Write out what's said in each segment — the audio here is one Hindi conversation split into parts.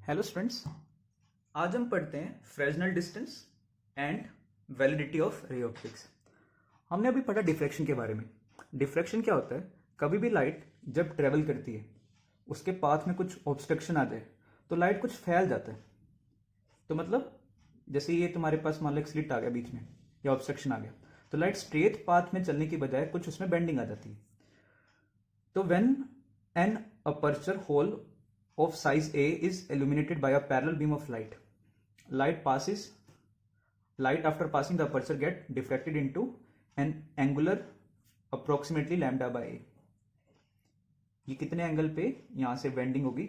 हेलो स्टूडेंट्स, आज हम पढ़ते हैं Fresnel distance and validity of ray optics. हमने अभी पढ़ा डिफ्रैक्शन के बारे में। डिफ्रैक्शन क्या होता है? कभी भी लाइट जब ट्रेवल करती है उसके पाथ में कुछ ऑब्स्ट्रक्शन आ जाए तो लाइट कुछ फैल जाता है। तो मतलब जैसे ये तुम्हारे पास मान लो एक स्लिट आ गया बीच में या ऑब्स्ट्रक्शन आ गया तो लाइट स्ट्रेट पाथ में चलने की बजाय कुछ उसमें बेंडिंग आ जाती है। तो when an aperture hole of size A is illuminated by a parallel beam of light. Light after passing the aperture get diffracted into an angular approximately lambda by A. ये कितने एंगल पे यहां से बेंडिंग होगी?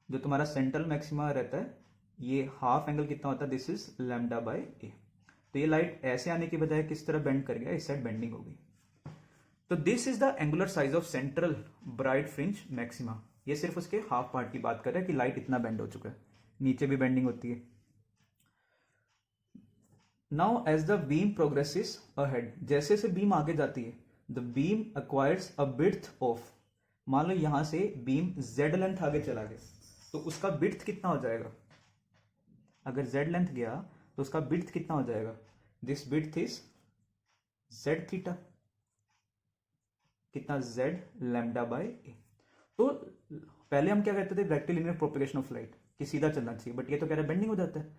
जो तुम्हारा सेंट्रल मैक्सिमा रहता है ये हाफ एंगल कितना होता है? दिस इज लैम्डा बाय ए। तो ये लाइट ऐसे आने की बजाय किस तरह बेंड कर गया? इस साइड बेंडिंग होगी। तो this is the angular size of central bright fringe maxima. ये सिर्फ उसके हाफ पार्ट की बात कर रहा है कि लाइट इतना बेंड हो चुका है, नीचे भी बेंडिंग होती है। Now as the beam progresses ahead, जैसे से बीम आगे जाती है the beam acquires a width of, मान लो यहां से बीम जेड लेंथ आगे चला गया तो उसका विड्थ कितना हो जाएगा? अगर जेड लेंथ गया तो उसका विड्थ कितना हो जाएगा? This width is Z theta. कितना? जेड लैम्डा बाय ए। तो पहले हम क्या कहते थे? रेक्टिलिनियर प्रोपेगेशन ऑफ लाइट, कि सीधा चलना चाहिए, बट ये तो कह रहा है बेंडिंग हो जाता है।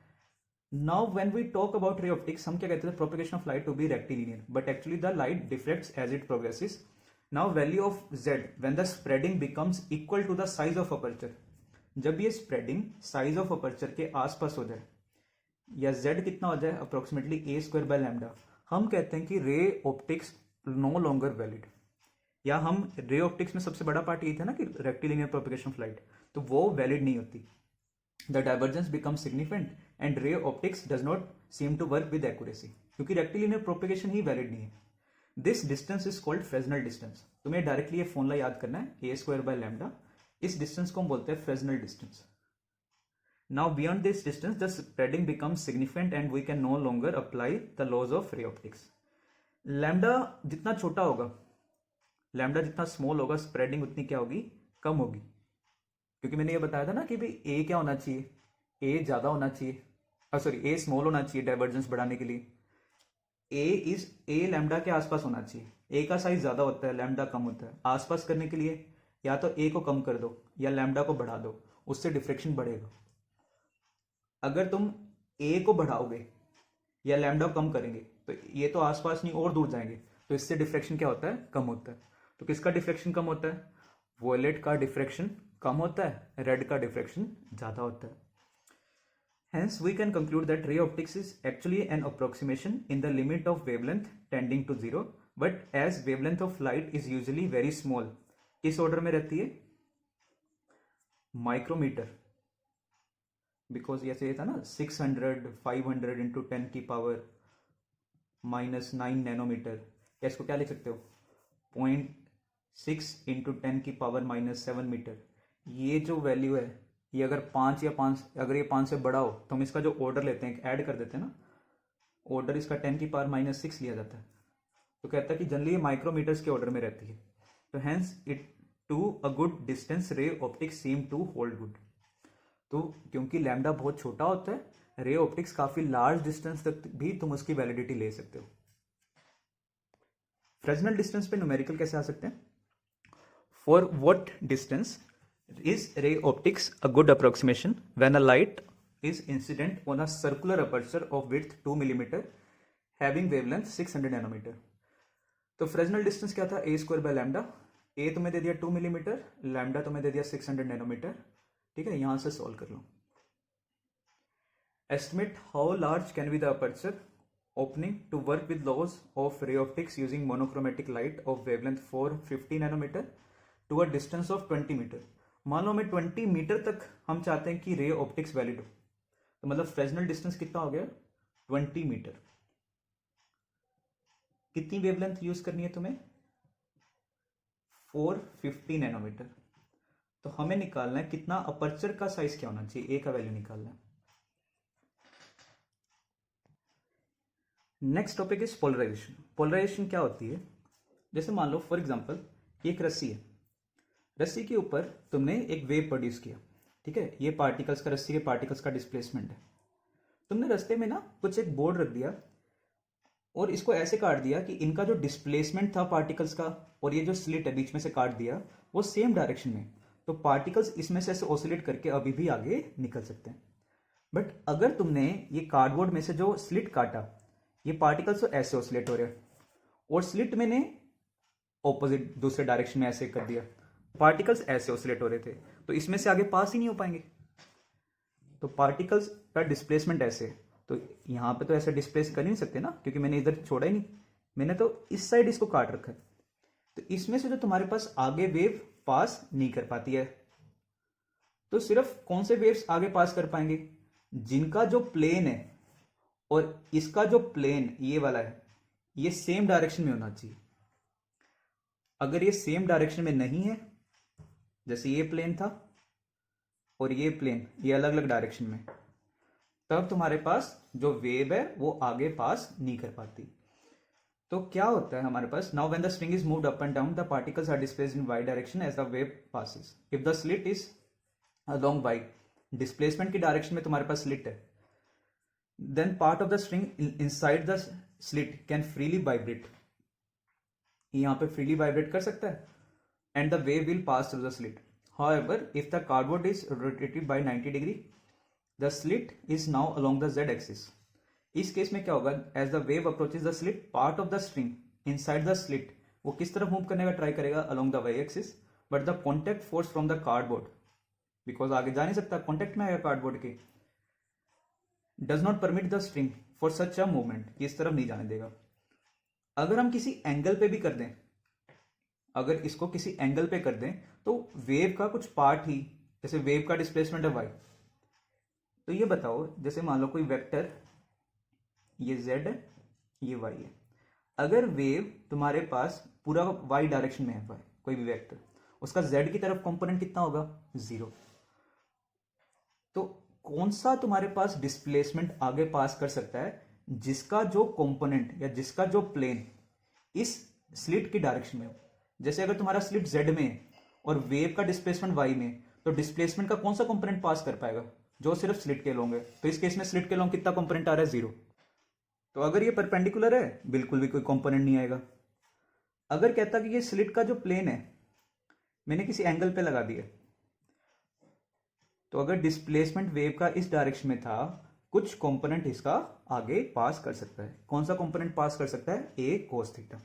Now when we talk about ray optics हम क्या कहते थे? Propagation of light to be rectilinear, but actually the light diffracts as it progresses. Now value of Z when the spreading becomes equal to the size of aperture, जब ये स्प्रेडिंग साइज ऑफ अपर्चर के आसपास हो जाए या जेड कितना हो जाए? Approximately A square by lambda, हम कहते हैं कि ray optics no longer valid. या हम रे ऑप्टिक्स में सबसे बड़ा पार्ट ये था ना कि रेक्टिलिनियर प्रोपेगेशन ऑफ लाइट, तो वो वैलिड नहीं होती। The divergence become significant and ray optics does not seem to work with accuracy, क्योंकि रेक्टिलिनियर प्रोपेगेशन ही वैलिड नहीं है। This distance is called Fresnel distance. तुम्हें डायरेक्टली ये फॉर्मूला याद करना है, ए स्क्वायर बाय लैम्डा। इस डिस्टेंस को हम बोलते हैं Fresnel distance. Now beyond this distance the spreading becomes significant and we can no longer apply the laws of ray optics. Lambda जितना छोटा होगा, लैम्डा जितना स्मॉल होगा, स्प्रेडिंग उतनी क्या होगी? कम होगी। क्योंकि मैंने ये बताया था ना कि भाई ए क्या होना चाहिए? ए ज्यादा होना चाहिए, सॉरी ए स्मॉल होना चाहिए डाइवर्जेंस बढ़ाने के लिए। ए लैम्डा के आसपास होना चाहिए। ए का साइज ज्यादा होता है, लैम्डा कम होता है। आसपास करने के लिए या तो ए को कम कर दो या लैम्डा को बढ़ा दो, उससे डिफ्रेक्शन बढ़ेगा। अगर तुम ए को बढ़ाओगे या लैम्डा को कम करेंगे तो ये तो आसपास नहीं और दूर जाएंगे, तो इससे डिफ्रेक्शन क्या होता है? कम होता है। तो किसका डिफ्रेक्शन कम होता है? वॉयलेट का डिफ्रेक्शन कम होता है, रेड का डिफ्रेक्शन ज्यादा होता है। Hence we can conclude that ray optics is actually an approximation in the limit of wavelength tending to zero, but as wavelength of light is usually very small, किस ऑर्डर में रहती है? माइक्रोमीटर। बिकॉज ये था ना 600 500 इंटू 10 की पावर -9 नैनोमीटर, या इसको क्या लिख सकते हो? 0.6 इंटू 10 की पावर -7 मीटर। ये जो वैल्यू है ये अगर 5 अगर ये 5 से बड़ा हो तो हम इसका जो ऑर्डर लेते हैं ऐड कर देते हैं ना, ऑर्डर इसका 10 की पावर -6 लिया जाता है। तो कहता है कि जनरली ये माइक्रोमीटर्स के ऑर्डर में रहती है। तो hence it to a good distance ray optics seem to hold good. तो क्योंकि लैम्डा बहुत छोटा होता है, रे ऑप्टिक्स काफी लार्ज डिस्टेंस तक भी तुम उसकी वैलिडिटी ले सकते हो। फ्रेजनल डिस्टेंस पे न्यूमेरिकल कैसे आ सकते हैं? For what distance is ray optics a good approximation when a light is incident on a circular aperture of width 2 mm having wavelength 600 nanometer? तो फ्रेजनल डिस्टेंस क्या था? ए स्क्वायर बाय लैम्डा। ए तुम्हें दे दिया 2 मिलीमीटर, लैम्डा तुम्हें दे दिया 600 नैनोमीटर। ठीक है, यहां से सॉल्व कर लो। Estimate how large can be the aperture opening to work with laws of ray optics using monochromatic light of wavelength 450 nanometer to a distance of 20 metre. मान लो मैं 20 मीटर तक हम चाहते हैं कि रे ऑप्टिक्स वैलिड हो, तो मतलब फ्रेजनल डिस्टेंस कितना हो गया? 20 मीटर। कितनी वेवलेंथ यूज करनी है तुम्हें? 450 नैनोमीटर। तो हमें निकालना है कितना अपर्चर का साइज क्या होना चाहिए, ए का वैल्यू निकालना है। Next topic is polarisation. Polarisation क्या होती है? जैसे मान लो फॉर एग्जांपल एक रस्सी है, रस्सी के ऊपर तुमने एक वेव प्रोड्यूस किया। ठीक है, ये पार्टिकल्स का, रस्सी के पार्टिकल्स का डिस्प्लेसमेंट है। तुमने रास्ते में ना कुछ एक बोर्ड रख दिया और इसको ऐसे काट दिया कि इनका जो डिस्प्लेसमेंट था पार्टिकल्स का और ये जो स्लिट है बीच में से काट दिया वो सेम डायरेक्शन में, तो पार्टिकल्स इसमें से ऐसे ऑसिलेट करके अभी भी आगे निकल सकते हैं। बट अगर तुमने ये कार्डबोर्ड में से जो स्लिट काटा, ये पार्टिकल्स तो ऐसे ऑसिलेट हो रहे हैं और स्लिट मैंने ऑपोजिट दूसरे डायरेक्शन में ऐसे कर दिया, पार्टिकल्स ऐसे ऑसिलेट हो रहे थे, तो इसमें से आगे पास ही नहीं हो पाएंगे। तो पार्टिकल्स का डिस्प्लेसमेंट ऐसे, तो यहां पे तो ऐसे डिस्प्लेस कर ही नहीं सकते ना, क्योंकि मैंने इधर छोड़ा ही नहीं, मैंने तो इस साइड इसको काट रखा है। तो इसमें से जो तुम्हारे पास आगे वेव पास नहीं कर पाती है, तो सिर्फ कौन से वेव्स आगे पास कर पाएंगे, जिनका जो प्लेन है और इसका जो प्लेन ये वाला है ये सेम डायरेक्शन में होना चाहिए। अगर ये सेम डायरेक्शन में नहीं है, जैसे ये प्लेन था और ये प्लेन, ये अलग अलग डायरेक्शन में, तब तुम्हारे पास जो वेव है वो आगे पास नहीं कर पाती। तो क्या होता है हमारे पास, now when the string is moved up and down the particles are displaced in Y direction as the wave passes. If the slit is along Y, displacement की डायरेक्शन में तुम्हारे पास स्लिट है, then part of the string inside the slit can freely vibrate, यहां पे फ्रीली वाइब्रेट कर सकता है, and the wave will pass through the slit. However, if the cardboard is rotated by 90 degree, the slit is now along the z axis. इस केस में क्या होगा, as the wave approaches the slit, part of the string inside the slit वो किस तरफ मूव करने का ट्राई करेगा, along the y axis, but the contact force from the cardboard, because आगे जा नहीं सकता, कॉन्टेक्ट में आएगा कार्डबोर्ड के, does not permit the string for such a movement, कि इस तरफ नहीं जाने देगा। अगर हम किसी एंगल पे भी कर दें, अगर इसको किसी एंगल पे कर दें, तो वेव का कुछ पार्ट ही, जैसे वेव का डिस्प्लेसमेंट है y, तो ये बताओ, जैसे मान लो कोई वेक्टर, ये z है, ये y है, अगर वेव तुम्हारे पास पूरा y डायरेक्शन में है, y कोई भी वेक्टर, उसका z की तरफ कंपोनेंट कितना होगा, 0, तो कौन सा तुम्हारे पास डिस्प्लेसमेंट आगे पास कर सकता है, जिसका जो कंपोनेंट या जिसका जो प्लेन इस स्लिट की डायरेक्शन में हो। जैसे अगर तुम्हारा स्लिट z में है और वेव का डिस्प्लेसमेंट y में, तो डिस्प्लेसमेंट का कौन सा कंपोनेंट पास कर पाएगा, जो सिर्फ स्लिट के लॉन्ग है, तो इस केस में स्लिट के लॉन्ग कितना कंपोनेंट आ रहा है, 0। तो अगर ये परपेंडिकुलर है, बिल्कुल भी कोई कंपोनेंट नहीं आएगा। अगर कहता कि ये स्लिट का जो प्लेन है मैंने किसी एंगल पे लगा दिया, तो अगर डिस्प्लेसमेंट वेव का इस डायरेक्शन में था, कुछ कंपोनेंट इसका आगे पास कर सकता है। कौन सा कंपोनेंट पास कर सकता है, ए कोस थीटा।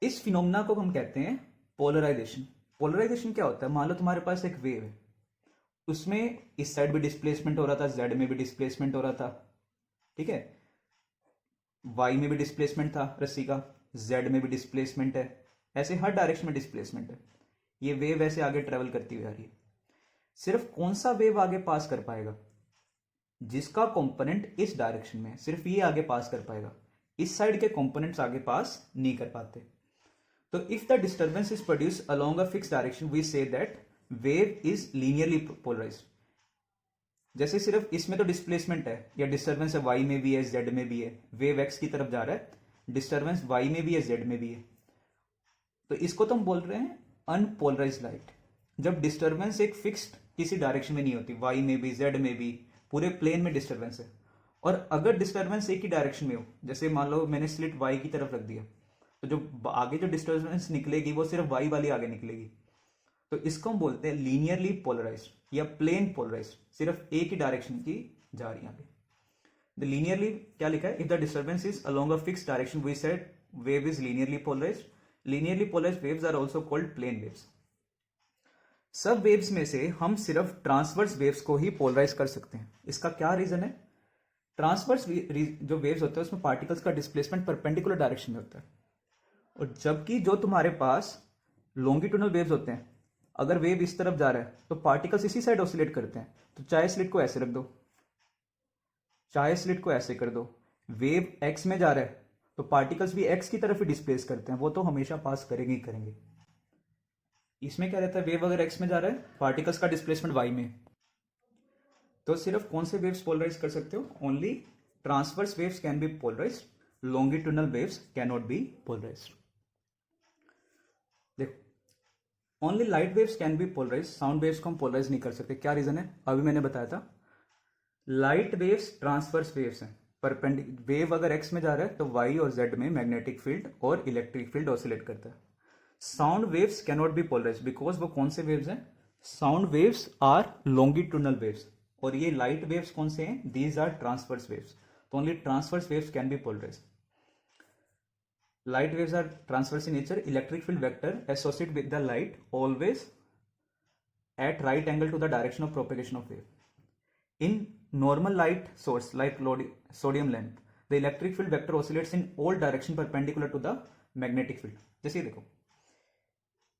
इस फिनोमेना को हम कहते हैं पोलराइजेशन। पोलराइजेशन क्या होता है, मान लो तुम्हारे पास एक वेव है, उसमें इस साइड भी डिस्प्लेसमेंट हो रहा था, जेड में भी डिस्प्लेसमेंट हो रहा था, ठीक है, वाई में भी डिस्प्लेसमेंट था रस्सी का, जेड में भी डिस्प्लेसमेंट है, ऐसे हर डायरेक्शन में डिस्प्लेसमेंट है। ये वेव ऐसे आगे ट्रेवल करती हुई आ रही है। सिर्फ कौन सा वेव आगे पास कर पाएगा, जिसका कंपोनेंट इस डायरेक्शन में है, सिर्फ ये आगे पास कर पाएगा, इस साइड के कंपोनेंट्स आगे पास नहीं कर पाते। तो if the disturbance is produce along a fix direction, we say that wave is linearly polarised. जैसे सिर्फ इसमें तो डिस्प्लेसमेंट है या डिस्टर्बेंस है, वाई में भी है, जेड में भी है, वेव एक्स की तरफ जा रहा है, डिस्टर्बेंस वाई में भी है, जेड में भी है, तो इसको तो हम बोल रहे हैं अनपोलराइज्ड लाइट। जब डिस्टर्बेंस एक फिक्स्ड किसी डायरेक्शन में नहीं होती, वाई में भी, जेड में भी, पूरे प्लेन में डिस्टर्बेंस है, और अगर डिस्टर्बेंस एक ही डायरेक्शन में हो, जैसे मान लो मैंने स्लिट वाई की तरफ रख दिया, तो जो आगे जो डिस्टर्बेंस निकलेगी वो सिर्फ वाई वाली आगे निकलेगी, तो इसको हम बोलते हैं लीनियरली पोलराइज्ड या प्लेन पोलराइज्ड, सिर्फ एक ही डायरेक्शन की जा रही है आगे। द लीनियरली क्या लिखा है, if the disturbance is along a fixed direction, we said wave is linearly polarised. Linearly polarised waves are also called plane waves. सब वेव्स में से हम सिर्फ ट्रांसवर्स वेव्स को ही पोलराइज कर सकते हैं। इसका क्या रीजन है, ट्रांसवर्स जो वेव्स होते हैं उसमें पार्टिकल्स का डिस्प्लेसमेंट परपेंडिकुलर डायरेक्शन में होता है, और जबकि जो तुम्हारे पास लॉन्गिट्यूडनल वेव्स होते हैं, अगर वेव इस तरफ जा रहा है तो पार्टिकल्स इसी साइड ऑसिलेट करते हैं, तो चाहे स्लिट को ऐसे रख दो, चाहे स्लिट को ऐसे कर दो, वेव एक्स में जा रहा है तो पार्टिकल्स भी एक्स की तरफ ही डिस्प्लेस करते हैं, वो तो हमेशा पास करेंगे ही करेंगे। इसमें क्या रहता है, वेव अगर एक्स में जा रहा है, पार्टिकल्स का डिस्प्लेसमेंट वाई में, तो सिर्फ कौन से वेव्स पोलराइज कर सकते हो, only transverse waves can be polarised, longitudinal waves cannot be polarised. देखो only light waves can be polarise, sound waves को हम पोलराइज नहीं कर सकते। क्या रीजन है? अभी मैंने बताया था, लाइट वेव्स ट्रांसवर्स वेव्स हैं, परपेंडिकुलर वेव अगर एक्स में जा रहा है तो वाई और जेड में मैग्नेटिक फील्ड और इलेक्ट्रिक फील्ड ऑसिलेट करता है। Sound waves cannot be polarise because वो कौन से वेव्स हैं? Sound waves are longitudinal waves, और ये लाइट वेव्स कौन से हैं? These are transverse waves. तो only transverse waves can be polarise. Light waves are transverse in nature. Electric field vector associated with the light always at right angle to the direction of propagation of wave. In normal light source like sodium lamp, the electric field vector oscillates in all direction perpendicular to the magnetic field. जैसे देखो,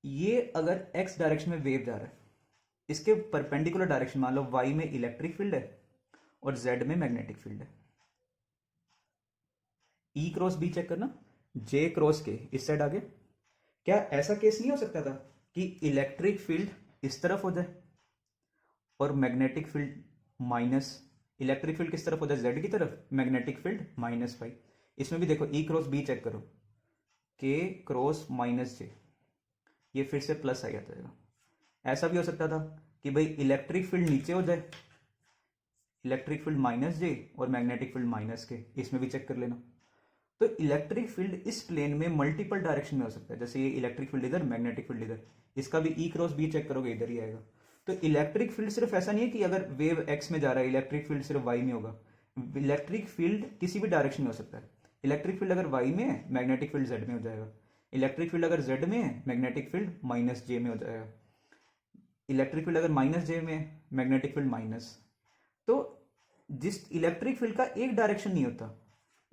ये अगर x डायरेक्शन में वेव जा रहा है, इसके परपेंडिकुलर डायरेक्शन मान लो y में इलेक्ट्रिक फील्ड है और z में मैग्नेटिक फील्ड है। E क्रॉस B चेक करना, J क्रॉस के इस साइड आगे। क्या ऐसा केस नहीं हो सकता था कि इलेक्ट्रिक फील्ड इस तरफ हो जाए और magnetic field minus, electric field किस तरफ हो जाए? जेड की तरफ, मैग्नेटिक फील्ड माइनस फाई। इसमें भी देखो E क्रॉस B चेक करो, K क्रॉस माइनस J, ये फिर से प्लस आ जाएगा। ऐसा भी हो सकता था कि भाई इलेक्ट्रिक फील्ड नीचे हो जाए, इलेक्ट्रिक फील्ड माइनस J और मैग्नेटिक फील्ड माइनस K, इसमें भी चेक कर लेना। तो इलेक्ट्रिक फील्ड इस प्लेन में मल्टीपल डायरेक्शन में हो सकता है, जैसे ये इलेक्ट्रिक फील्ड इधर, मैग्नेटिक फील्ड इधर, इसका भी E क्रॉस B चेक करोगे इधर ही आएगा। तो इलेक्ट्रिक फील्ड सिर्फ ऐसा नहीं है कि अगर वेव एक्स में जा रहा है इलेक्ट्रिक फील्ड सिर्फ वाई में होगा, इलेक्ट्रिक फील्ड किसी भी डायरेक्शन में हो सकता है। इलेक्ट्रिक फील्ड अगर वाई में है, मैग्नेटिक फील्ड जेड में हो जाएगा। इलेक्ट्रिक फील्ड अगर जेड में है, मैग्नेटिक फील्ड माइनस जे में हो जाएगा। इलेक्ट्रिक फील्ड अगर माइनस जे में है, मैग्नेटिक फील्ड माइनस। तो जिस इलेक्ट्रिक फील्ड का एक डायरेक्शन नहीं होता,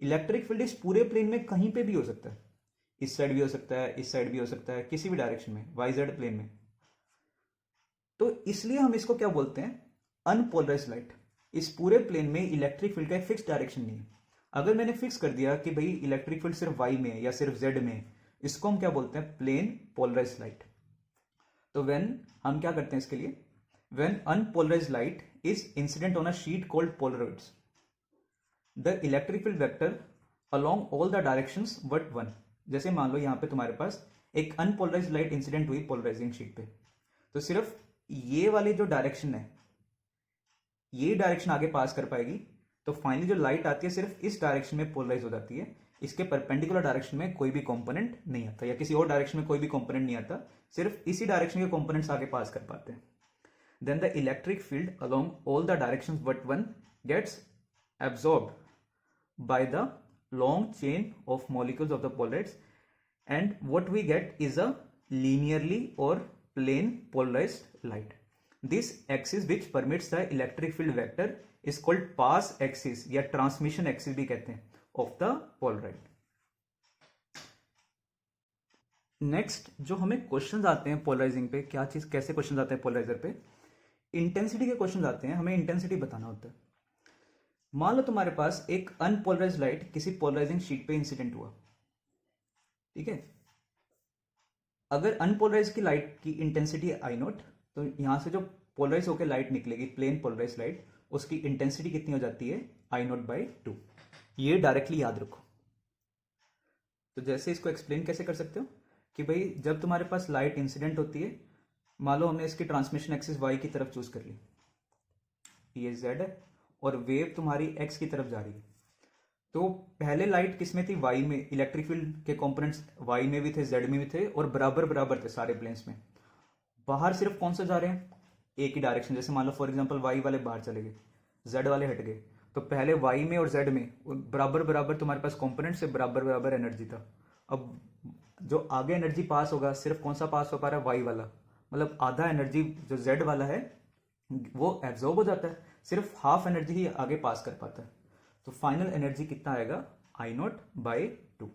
इलेक्ट्रिक फील्ड इस पूरे प्लेन में कहीं पे भी हो सकता है, इस साइड भी हो सकता है, इस साइड भी हो सकता है, किसी भी डायरेक्शन में, वाई जेड प्लेन में। तो इसलिए हम इसको क्या बोलते हैं? Unpolarised light. इस पूरे प्लेन में इलेक्ट्रिक फील्ड का एक फिक्स डायरेक्शन नहीं है। अगर मैंने फिक्स कर दिया कि भाई इलेक्ट्रिक फील्ड सिर्फ वाई में है या सिर्फ जेड में है, इसको हम क्या बोलते हैं? Plane polarised light. तो व्हेन हम क्या करते हैं इसके लिए? When unpolarised light is incident on a sheet called polaroids, the electric field vector along all the directions but one. जैसे मान लो यहां पे तुम्हारे पास एक अनपोलराइज्ड लाइट इंसिडेंट हुई पोलराइजिंग शीट पे, तो सिर्फ ये वाली जो डायरेक्शन है, ये डायरेक्शन आगे पास कर पाएगी। तो फाइनली जो लाइट आती है सिर्फ इस डायरेक्शन में पोलराइज हो जाती है, इसके परपेंडिकुलर डायरेक्शन में कोई भी कंपोनेंट नहीं आता, या किसी और डायरेक्शन में कोई भी कंपोनेंट नहीं आता, सिर्फ इसी डायरेक्शन के कंपोनेंट्स आगे पास कर पाते हैं। Then the electric field along all the directions but one gets absorbed by the long chain of molecules of the polarities, and what we get is a linearly or plane polarized light. This axis which permits the electric field vector is called path axis या transmission axis भी कहते हैं of the polaroid. नेक्स्ट जो हमें क्वेश्चंस आते हैं पोलराइजिंग पे, क्या चीज, कैसे क्वेश्चंस आते हैं पोलराइजर पे? इंटेंसिटी के क्वेश्चंस आते हैं, हमें इंटेंसिटी बताना होता है। मान लो तुम्हारे पास एक अनपोलराइज्ड लाइट किसी पोलराइजिंग शीट पे इंसिडेंट हुआ, ठीक है। अगर अनपोलराइज की लाइट की इंटेंसिटी आई नॉट, तो यहां से जो पोलराइज होकर लाइट निकलेगी, प्लेन पोलराइज लाइट, उसकी इंटेंसिटी कितनी हो जाती है? I not by 2। ये डायरेक्टली याद रखो। तो जैसे इसको एक्सप्लेन कैसे कर सकते हो कि भाई जब तुम्हारे पास लाइट इंसिडेंट होती है, मान लो हमने इसकी ट्रांसमिशन एक्सिस वाई की तरफ चूज कर ली, ये जेड है और वेव तुम्हारी एक्स की तरफ जा रही है, तो पहले लाइट किसमें थी? वाई में। इलेक्ट्रिक फील्ड के कंपोनेंट्स वाई में भी थे, जेड में भी थे, और बराबर बराबर थे सारे प्लेन्स में। बाहर सिर्फ कौन से जा रहे हैं? एक ही डायरेक्शन। जैसे मान लो फॉर एग्जांपल वाई वाले बाहर चले गए, जेड वाले हट गए, तो पहले वाई में और जेड में बराबर बराबर तुम्हारे पास कंपोनेंट से बराबर बराबर एनर्जी था। अब जो आगे एनर्जी पास होगा, सिर्फ कौन सा पास हो पा रहा है? वाई वाला। मतलब आधा एनर्जी जो जेड वाला है वो एब्जॉर्ब हो जाता है, सिर्फ हाफ एनर्जी ही आगे पास कर पाता है। तो फाइनल एनर्जी कितना आएगा? I not by 2।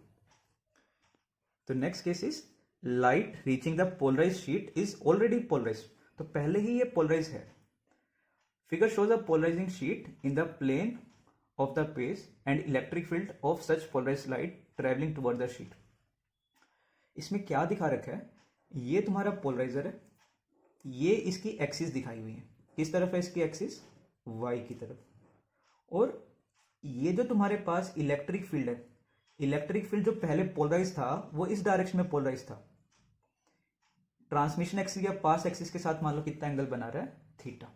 तो next case is light reaching the polarise sheet is already polarise, तो पहले ही ये पोलराइज है। Figure shows a polarising sheet in the plane of the page and electric field of such polarise light travelling toward the sheet. इसमें क्या दिखा रखा है? ये तुम्हारा पोलराइजर है, ये इसकी एक्सिस दिखाई हुई है। किस तरफ है इसकी एक्सिस? वाई की तरफ। और ये जो तुम्हारे पास इलेक्ट्रिक फील्ड है, इलेक्ट्रिक फील्ड जो पहले पोलराइज था वो इस डायरेक्शन में पोलराइज था, ट्रांसमिशन एक्सिस या पास एक्सिस के साथ मान लो कितना एंगल बना रहा है, थीटा।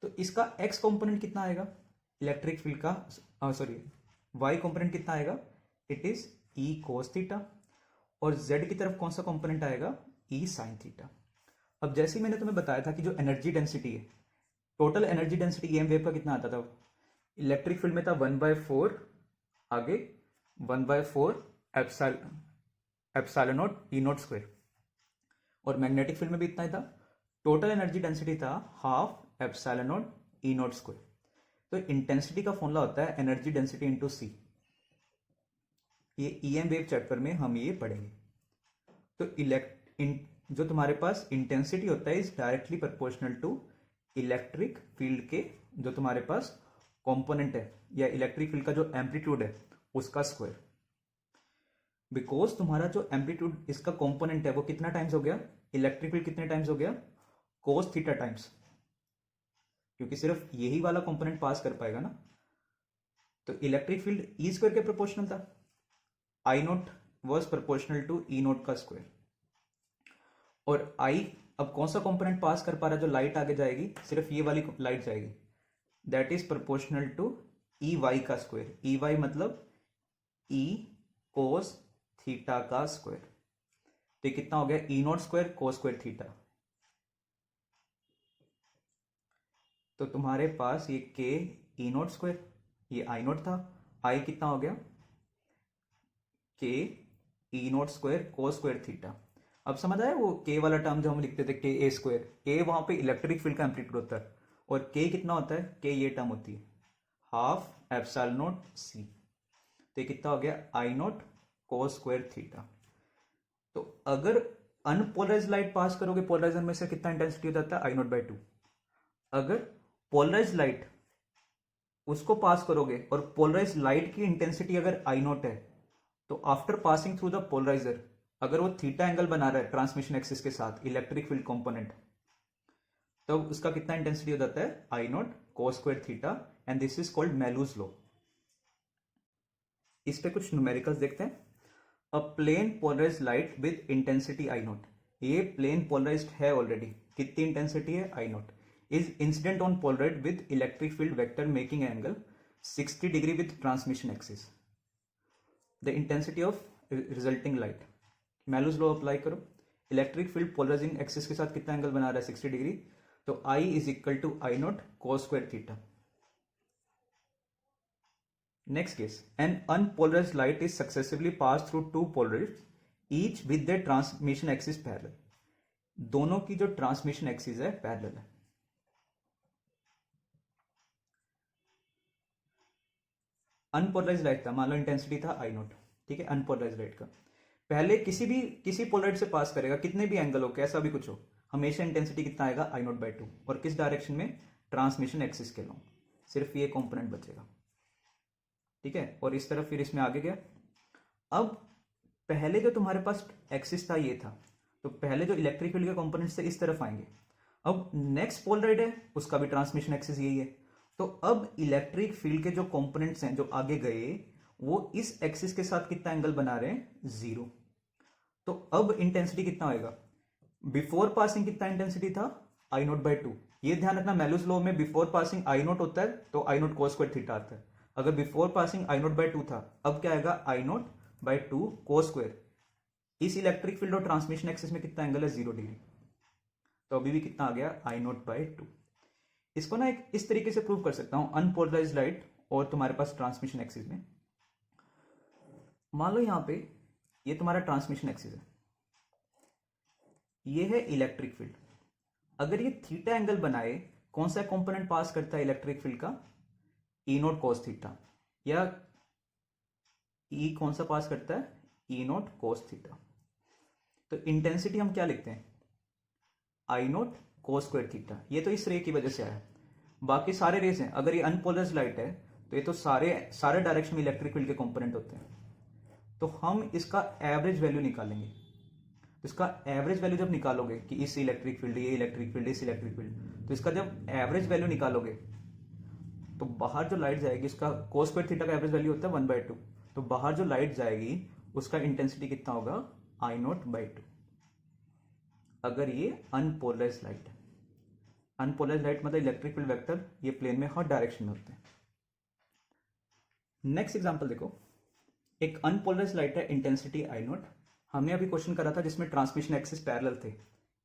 तो इसका एक्स कंपोनेंट कितना आएगा इलेक्ट्रिक फील्ड का, सॉरी वाई कंपोनेंट कितना आएगा, it is E cos theta. और जेड की तरफ कौन सा कंपोनेंट आएगा, ई साइन थीटा। अब जैसे ही मैंने तुम्हें बताया था कि जो एनर्जी डेंसिटी है, total energy density EM wave का कितना आता था, इलेक्ट्रिक फील्ड में था 1/4, आगे 1/4 epsilon not E naught square, और मैग्नेटिक फील्ड में भी इतना ही था। टोटल एनर्जी डेंसिटी था half epsilon not E naught square. तो इंटेंसिटी का फॉर्मूला होता है एनर्जी डेंसिटी इंटू सी। ये ईएम वेव चैप्टर में हम ये पढ़ेंगे। तो जो तुम्हारे पास इंटेंसिटी होता है is directly proportional to electric field के जो तुम्हारे पास कंपोनेंट है, या इलेक्ट्रिक फील्ड का जो एम्पलीट्यूड है उसका स्क्वायर। बिकॉज तुम्हारा जो एम्पलीट्यूड इसका कंपोनेंट है वो कितना टाइम्स हो गया, इलेक्ट्रिक फील्ड कितने टाइम्स हो गया, कोस थीटा टाइम्स, क्योंकि सिर्फ यही वाला कंपोनेंट पास कर पाएगा ना। तो इलेक्ट्रिक फील्ड ई स्क्वायर के प्रोपोर्शनल था, I naught was proportional to E naught का स्क्वायर। और आई अब कौन सा कंपोनेंट पास कर पा रहा है, जो लाइट आगे जाएगी, सिर्फ ये वाली लाइट जाएगी, that is proportional to E Y का स्क्वायर। ई वाई मतलब ई कोस थीटा का स्क्वायर। तो ये कितना हो गया, E naught square cos square theta. तो तुम्हारे पास ये के ई नॉट स्क्वायर, ये आई नॉट था, आई कितना हो गया, के E naught square cos square theta. अब समझ आया वो के वाला टर्म जो हम लिखते थे, के ए स्क्वायर, ए वहां पे इलेक्ट्रिक फील्ड का एम्पलीट्यूड होता है, और के कितना होता है, के ये टर्म होती है हाफ एप्सिलॉन नॉट सी। तो ये कितना हो गया, I not cos square theta. तो अगर अनपोलराइज लाइट पास करोगे, पोलराइजर में से कितना इंटेंसिटी हो जाता है, आई नॉट बाई टू। अगर पोलराइज लाइट उसको पास करोगे और पोलराइज लाइट की इंटेंसिटी अगर आई नॉट है, तो after passing through the polariser अगर वो थीटा एंगल बना रहा है ट्रांसमिशन एक्सिस के साथ इलेक्ट्रिक फील्ड कंपोनेंट, तो उसका कितना इंटेंसिटी हो जाता है, I not cos square theta, and this is called Malus law. इस पे कुछ न्यूमेरिकल्स देखते हैं। A plane polarise light with intensity I naught, ये प्लेन पोलराइज्ड है ऑलरेडी, कितनी इंटेंसिटी है, I naught, is incident on polaroid with electric field vector making angle 60 degree with transmission axis. The intensity of resulting light, Malus law apply करो, इलेक्ट्रिक फील्ड पोलराइजिंग एक्सिस के साथ कितना एंगल बना रहा है, 60 डिग्री, तो I is equal to I not cos square theta. Next case, an unpolarised light is successively pass through two polarised each with the transmission axis parallel. दोनों की जो ट्रांसमिशन एक्सिस है पैरेलल है। अनपोलराइज्ड लाइट था, मान लो इंटेंसिटी था आई नॉट, ठीक है, अनपोलराइज्ड लाइट का पहले किसी पोलराइड से पास करेगा, कितने भी एंगल हो, कैसा भी कुछ हो, हमेशा इंटेंसिटी कितना आएगा, आई नॉट बाई टू, और किस डायरेक्शन में, ट्रांसमिशन एक्सिस के लॉन्ग, सिर्फ ये कंपोनेंट बचेगा, ठीक है। और इस तरफ फिर इसमें आगे गया। अब पहले जो तुम्हारे पास एक्सिस था ये था, तो पहले जो इलेक्ट्रिक फील्ड के कंपोनेंट्स थे इस तरफ आएंगे। अब नेक्स्ट पोलराइड है उसका भी ट्रांसमिशन एक्सिस यही है, तो अब इलेक्ट्रिक फील्ड के जो कंपोनेंट्स हैं जो आगे गए वो इस एक्सिस के साथ कितना एंगल बना रहे हैं, जीरो। तो अब इंटेंसिटी कितना होएगा, बिफोर पासिंग कितना इंटेंसिटी था, आई नॉट बाई टू। ये ध्यान रखना, मेलूज लॉ में बिफोर पासिंग आई नॉट होता है तो I not cos square theta आता है। अगर before passing I not by two था, अब क्या आएगा, I not by two cos square. इस इलेक्ट्रिक फील्ड और ट्रांसमिशन एक्सिस में कितना एंगल है, 0 डिग्री, तो अभी भी कितना आ गया, आई नॉट बाई टू। इसको ना एक इस तरीके से प्रूव कर सकता हूं, अनपोलराइज्ड लाइट और तुम्हारे पास ट्रांसमिशन एक्सिस में। मान लो यहां पे ये तुम्हारा ट्रांसमिशन एक्सिस है, ये है इलेक्ट्रिक फील्ड। अगर ये थीटा एंगल बनाए, कौन सा कंपोनेंट पास करता है इलेक्ट्रिक फील्ड का, ई नॉट कोस थीटा, या ई कौन सा पास करता है, ई नॉट कोस थीटा। तो इंटेंसिटी हम क्या लिखते हैं, आई नॉट कोस स्क्वायर थीटा। ये तो इस रे की वजह से आया, बाकी सारे रेस हैं। अगर ये अनपोलराइज्ड लाइट है तो ये तो सारे डायरेक्शन में इलेक्ट्रिक फील्ड के कंपोनेंट होते हैं। तो हम इसका एवरेज वैल्यू निकालेंगे। तो इसका एवरेज वैल्यू जब निकालोगे कि इस इलेक्ट्रिक फील्ड, ये इलेक्ट्रिक फील्ड, इस इलेक्ट्रिक फील्ड, तो इसका जब एवरेज वैल्यू निकालोगे तो बाहर जो लाइट जाएगी, इसका कोस स्क्वायर थीटा का एवरेज वैल्यू होता है 1/2, तो बाहर जो लाइट जाएगी उसका इंटेंसिटी कितना होगा, आई नॉट बाई टू। अगर ये अनपोलराइज लाइट है। अनपोलराइज लाइट मतलब इलेक्ट्रिक फील्ड वेक्टर ये प्लेन में हर डायरेक्शन में होते हैं। नेक्स्ट एग्जांपल देखो, एक अनपोलराइज लाइट है, इंटेंसिटी आई नॉट। हमने अभी क्वेश्चन करा था जिसमें ट्रांसमिशन एक्सिस पैरेलल थे,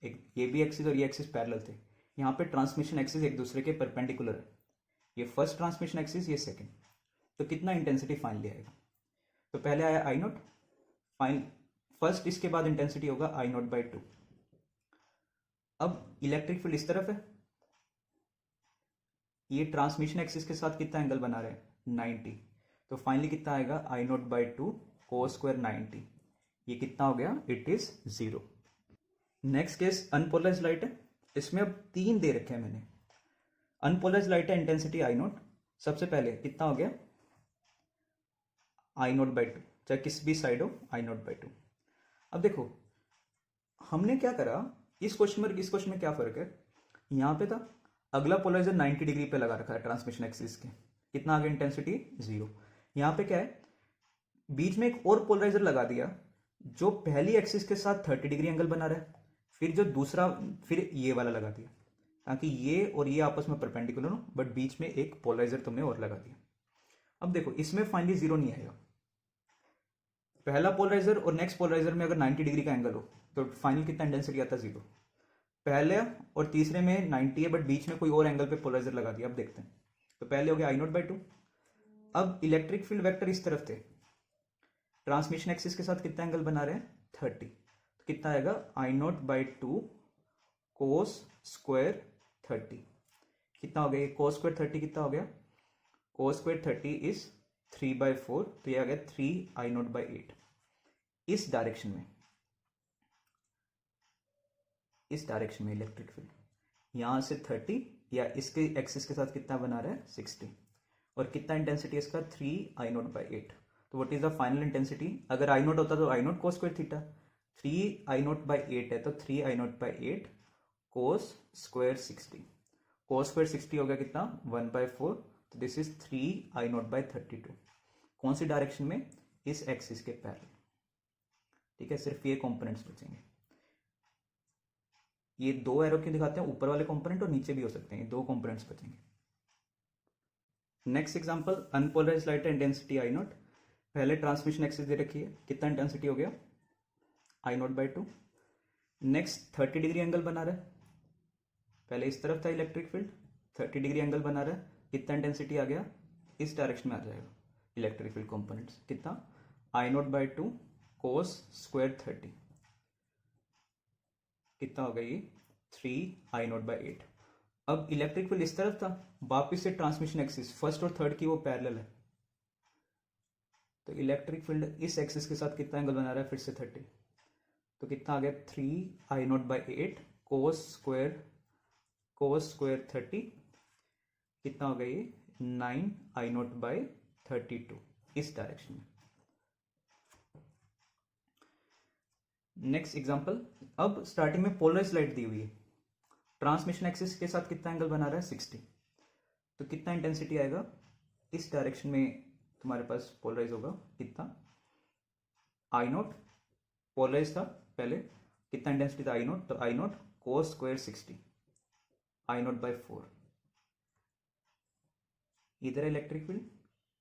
एक ये भी एक्सिस और ये एक्सिस पैरेलल थे। यहाँ पे ट्रांसमिशन एक्सिस एक दूसरे के परपेंडिकुलर है, ये फर्स्ट ट्रांसमिशन एक्सिस, ये सेकंड। तो कितना इंटेंसिटी फाइनली आएगा? तो पहले आया आई नॉट, फाइन फर्स्ट, इसके बाद इंटेंसिटी होगा आई नॉट बाई 2। अब इलेक्ट्रिक फील्ड इस तरफ है, ये ट्रांसमिशन एक्सिस के साथ कितना एंगल बना रहे हैं? 90। तो फाइनली कितना आएगा? I not by 2 cos square 90। ये कितना हो गया? It is 0। Next case unpolarise light है, इसमें अब 3 दे रखे हैं मैंने। अनपोलराइज लाइट है, इंटेंसिटी आई नॉट। सबसे पहले कितना हो गया? आई नॉट बाई 2, चाहे किस भी साइड हो, आई नॉट बाई 2। अब देखो हमने क्या करा, इस क्वेश्चन में क्या फर्क है? यहां पे था अगला पोलराइजर 90 डिग्री पे लगा रखा है ट्रांसमिशन एक्सिस के, कितना आ गया? इंटेंसिटी 0। यहां पे क्या है, बीच में एक और पोलराइजर लगा दिया जो पहली एक्सिस के साथ 30 डिग्री एंगल बना रहा है, फिर जो दूसरा, फिर ये वाला लगा दिया ताकि ये और ये आपस में परपेंडिकुलर हो, बट बीच में एक पोलराइजर तुमने और लगा दिया। अब देखो इसमें फाइनली 0 नहीं आएगा। पहला पोलराइजर और नेक्स्ट पोलराइजर में अगर 90 डिग्री का एंगल हो तो फाइनल कितना इंटेंसिटी आता है? 0। पहले और तीसरे में 90 है, बट बीच में कोई और एंगल पे पोलराइजर लगा दिया। अब देखते हैं, तो पहले हो गया आई नॉट बाई 2। अब इलेक्ट्रिक फील्ड वेक्टर इस तरफ थे, ट्रांसमिशन एक्सिस के साथ कितना एंगल बना रहे हैं? 30। तो कितना आएगा? I not by 2 cos square 30। कितना हो गया? कोस स्क्वायर 30 कितना हो गया? कोस स्क्वायर 30 इज 3/4, तो ये आ गया 3 आई नॉट बाई 8। इस डायरेक्शन में इलेक्ट्रिक फील्ड यहां से 30 या इसके एक्सिस के साथ कितना बना रहा है? 60। और कितना इंटेंसिटी इसका? 3 आई नॉट बाई 8। तो what is the final intensity? अगर आई नॉट होता तो I not cos square theta, 3 I not by 8 है तो 3 I not by 8 cos square 60। Cos square 60 हो गया कितना? 1/4। तो this is 3 I not by 32। कौन सी डायरेक्शन में? इस एक्सिस के पैरेलल। ठीक है, सिर्फ ये कंपोनेंट्स बचेंगे। ये 2 एरो क्यों दिखाते हैं? ऊपर वाले कंपोनेंट और नीचे भी हो सकते हैं, ये 2 कंपोनेंट्स बचेंगे। नेक्स्ट एग्जांपल, अनपोलराइज लाइट है, इंटेंसिटी आई नॉट। पहले ट्रांसमिशन एक्सिस दे रखी है, कितना इंटेंसिटी हो गया? I not by 2। Next 30 degree angle बना रहा है, पहले इस तरफ था इलेक्ट्रिक फील्ड, 30 डिग्री एंगल बना रहा है, कितना इंटेंसिटी आ गया? इस डायरेक्शन में आ जाएगा इलेक्ट्रिक फील्ड कंपोनेंट्स, कितना? आई नॉट बाई 2 कोस स्क्वायर 30। कितना हो गया ये? 3 आई नॉट बाई 8। अब इलेक्ट्रिक फील्ड इस तरफ था, वापिस से ट्रांसमिशन एक्सिस फर्स्ट और थर्ड की वो पैरेलल है, तो इलेक्ट्रिक फील्ड इस एक्सिस के साथ कितना एंगल बना रहा है? फिर से 30। तो कितना आ गया? 3 I not by 8 cos square 30। कितना हो गया ये? 9 आई नॉट बाई 32 इस डायरेक्शन में। नेक्स्ट एग्जांपल, अब स्टार्टिंग में पोलराइज लाइट दी हुई है, ट्रांसमिशन एक्सिस के साथ कितना एंगल बना रहा है? 60। तो कितना इंटेंसिटी आएगा? इस डायरेक्शन में तुम्हारे पास पोलराइज होगा, कितना? आई नॉट, पोलराइज था पहले, कितना इंटेंसिटी था? आई नॉट, तो I not cos square 60, I not by 4। इधर इलेक्ट्रिक फील्ड,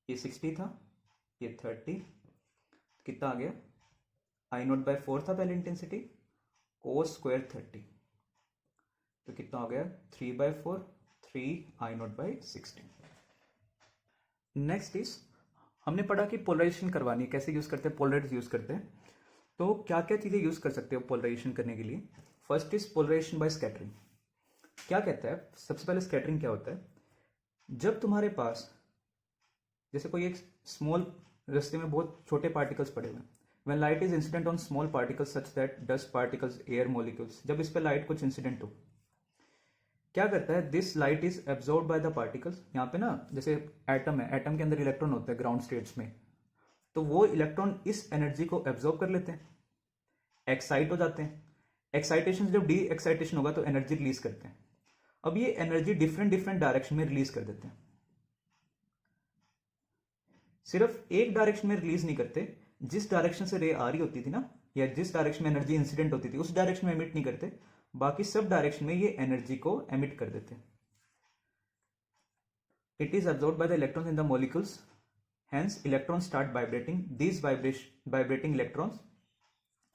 ये 60 था, ये 30, कितना आ गया? आई नॉट बाई 4 था पहले इंटेंसिटी, कोस स्क्वायर 30, तो कितना हो गया? 3/4, 3 I not by 60। Next is, हमने पढ़ा कि पोलराइजेशन करवानी है, कैसे यूज करते हैं? पोलराइज यूज करते हैं। तो क्या क्या चीजें यूज कर सकते हो पोलराइजेशन करने के लिए? First is polarization by scattering. क्या कहता है? सबसे पहले स्कैटरिंग क्या होता है? जब तुम्हारे पास जैसे कोई एक स्मॉल रास्ते में बहुत छोटे पार्टिकल्स पड़े हुए हैं, when light is incident on small particles such that dust particles, air molecules, जब इस पे लाइट कुछ इंसिडेंट हो, क्या करता है? This light is absorb by the particles. यहाँ पे ना जैसे एटम है, एटम के अंदर इलेक्ट्रॉन होते हैं ग्राउंड स्टेट्स में, तो वो इलेक्ट्रॉन इस एनर्जी को एब्जॉर्ब कर लेते हैं, एक्साइट हो जाते हैं। एक्साइटेशन जब डी एक्साइटेशन होगा तो एनर्जी रिलीज करते हैं। अब ये एनर्जी डिफरेंट डायरेक्शन में रिलीज कर देते हैं, सिर्फ एक डायरेक्शन में रिलीज नहीं करते, जिस डायरेक्शन से रे आ रही होती थी ना या जिस डायरेक्शन में एनर्जी इंसिडेंट होती थी उस डायरेक्शन में एमिट नहीं करते, बाकी सब डायरेक्शन में ये एनर्जी को एमिट कर देते। It is absorbed by the electrons in the molecules, hence electron start vibrating. These vibrating electrons,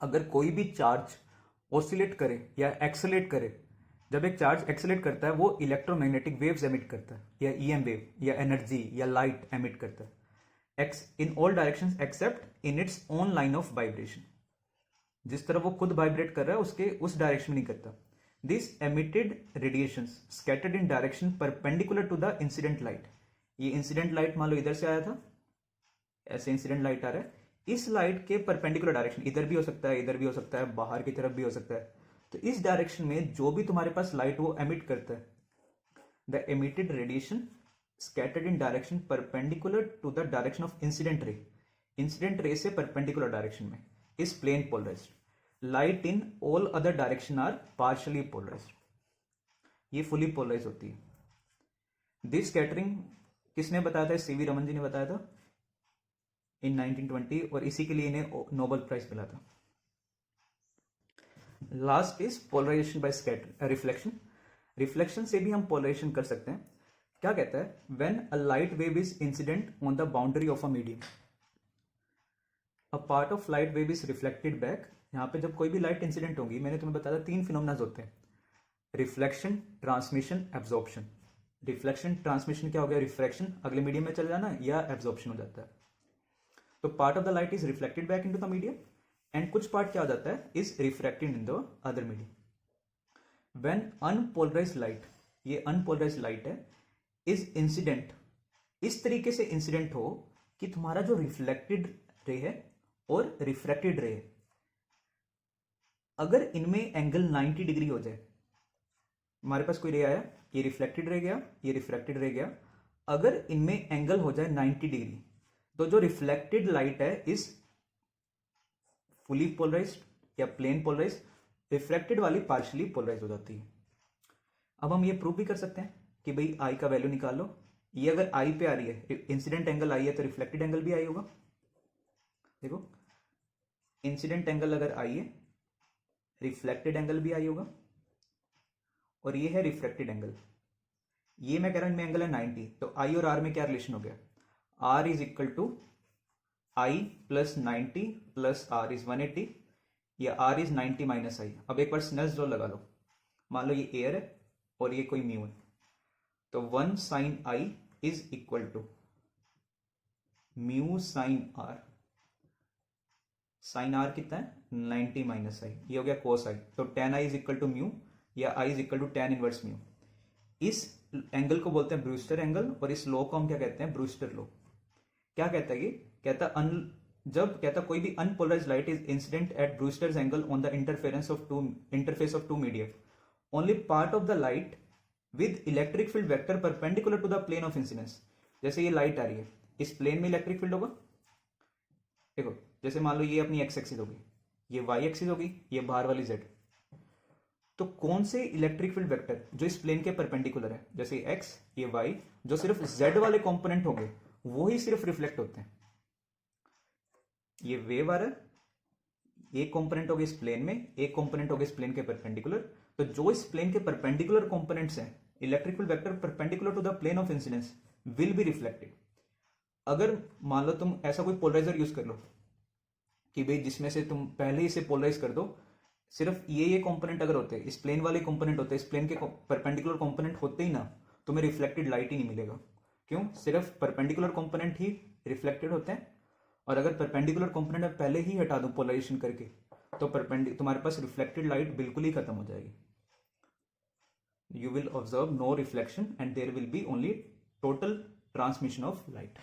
अगर कोई भी चार्ज ऑसिलेट करे या एक्सेलेट करे, जब एक चार्ज एक्सेलेट करता है वो इलेक्ट्रोमैग्नेटिक वेव्स एमिट करता है, या ईएम वेव या एनर्जी या लाइट एमिट करता है in all directions accept in its own line of vibration. जिस तरह वो खुद वाइब्रेट कर रहा है उसके उस डायरेक्शन में नहीं करता। This emitted radiations scattered in direction perpendicular to the incident light. ये इंसिडेंट लाइट मान लो इधर से आया था, ऐसे इंसिडेंट लाइट आ रहा है, इस लाइट के परपेंडिकुलर डायरेक्शन, इधर भी हो सकता है, इधर भी हो सकता है, बाहर की तरफ भी हो सकता है, तो इस डायरेक्शन में जो भी तुम्हारे पास लाइट वो एमिट करता है, the emitted radiation scattered in direction perpendicular to the direction of incident ray, incident ray से परपेंडिकुलर डायरेक्शन में, is plane polarised. Light in all other direction are partially polarised. ये फुली पोलराइज होती है। दिस स्कैटरिंग किसने बताया था? सीवी रमन जी ने बताया था इन 1920, और इसी के लिए इन्हें नोबेल प्राइज मिला था। Last is polarization by scatter reflection. Reflection से भी हम पोलराइजेशन कर सकते हैं। क्या कहता है? When a light wave is incident on the boundary of a medium, a part of light wave is reflected back. यहां पे जब कोई भी लाइट इंसिडेंट होगी, मैंने तुम्हें बताया था 3 फिनोमेना होते हैं, reflection, transmission, absorption. Reflection, transmission क्या हो गया? रिफ्रैक्शन, अगले मीडियम में चल जाना, या एब्जॉर्प्शन हो जाता है। तो part of the light is reflected back into the medium, and कुछ पार्ट क्या हो जाता है? Is refracted in the other medium. When unpolarised light, ये अनपोलराइज्ड लाइट है, इज इंसिडेंट, इस तरीके से इंसिडेंट हो कि तुम्हारा जो रिफ्लेक्टेड रे है और रिफ्रैक्टेड रे है, अगर इनमें एंगल 90 डिग्री हो जाए, हमारे पास कोई रे आया, ये रिफ्लेक्टेड रे गया, ये रिफ्रैक्टेड रे गया, अगर इनमें एंगल हो जाए 90 डिग्री, तो जो रिफ्लेक्टेड लाइट है इज फुली पोलराइज्ड या प्लेन पोलराइज्ड, रिफ्लेक्टेड वाली पार्शियली पोलराइज हो जाती है। अब हम ये प्रूव भी कर सकते हैं कि भाई आई का वैल्यू निकाल लो। ये अगर आई पे आ रही है, इंसिडेंट एंगल आई है, तो रिफ्लेक्टेड एंगल भी आई होगा। देखो, इंसिडेंट एंगल अगर आई है, रिफ्लेक्टेड एंगल भी आई होगा, और ये है रिफ्रैक्टेड एंगल। ये मैं कह रहा हूं इनमें एंगल है 90, तो आई और आर में क्या रिलेशन हो गया? R is equal to I plus 90 plus R is 180, या आर इज 90 माइनस आई। अब एक बार स्नेल्स लॉ लगा लो। मान लो ये एयर है और ये कोई म्यू है, तो 1 sine I is equal to mu sine R. Sine R कितना है? 90 माइनस आई, ये हो गया कोस आई, तो tan I is equal to mu, या I is equal to tan inverse mu. इस एंगल को बोलते हैं ब्रूस्टर एंगल, और इस लॉ को हम क्या कहते हैं? Brewster law. क्या कहता है? ये कहता जब कहता कोई भी unpolarised light is incident at Brewster's angle on the interference of two medium, only part of the light with electric field vector perpendicular to the plane of incidence. जैसे ये लाइट आ रही है, इस प्लेन में इलेक्ट्रिक फील्ड होगा। देखो, जैसे मान लो ये अपनी एक्स एक्सिस होगी, ये वाई एक्सिस होगी, ये बाहर वाली जेड, तो कौन से इलेक्ट्रिक फील्ड वेक्टर जो इस प्लेन के परपेंडिकुलर है, जैसे एक्स, ये वाई, जो सिर्फ जेड वाले कंपोनेंट होंगे वो ही सिर्फ रिफ्लेक्ट होते हैं। ये वेव आ रहा है, एक कंपोनेंट होगा इस प्लेन में, एक कंपोनेंट होगा इस प्लेन के परपेंडिकुलर, तो जो इस प्लेन के परपेंडिकुलर कंपोनेंट्स हैं, electric field vector perpendicular to the plane of incidence will be reflected. अगर मान लो तुम ऐसा कोई पोलराइजर यूज कर लो कि भाई जिसमें से तुम पहले इसे पोलराइज कर दो, सिर्फ ये कंपोनेंट अगर होते, इस प्लेन वाले कंपोनेंट होते, इस प्लेन के परपेंडिकुलर कंपोनेंट होते ही ना, तुम्हें रिफ्लेक्टेड लाइट ही नहीं मिलेगा। क्यों? सिर्फ परपेंडिकुलर कंपोनेंट ही रिफ्लेक्टेड होते हैं, और अगर परपेंडिकुलर कंपोनेंट मैं पहले ही हटा दूं पोलराइजेशन करके, तो तुम्हारे पास रिफ्लेक्टेड लाइट बिल्कुल ही खत्म हो जाएगी। You will observe no reflection and there will be only total transmission of light.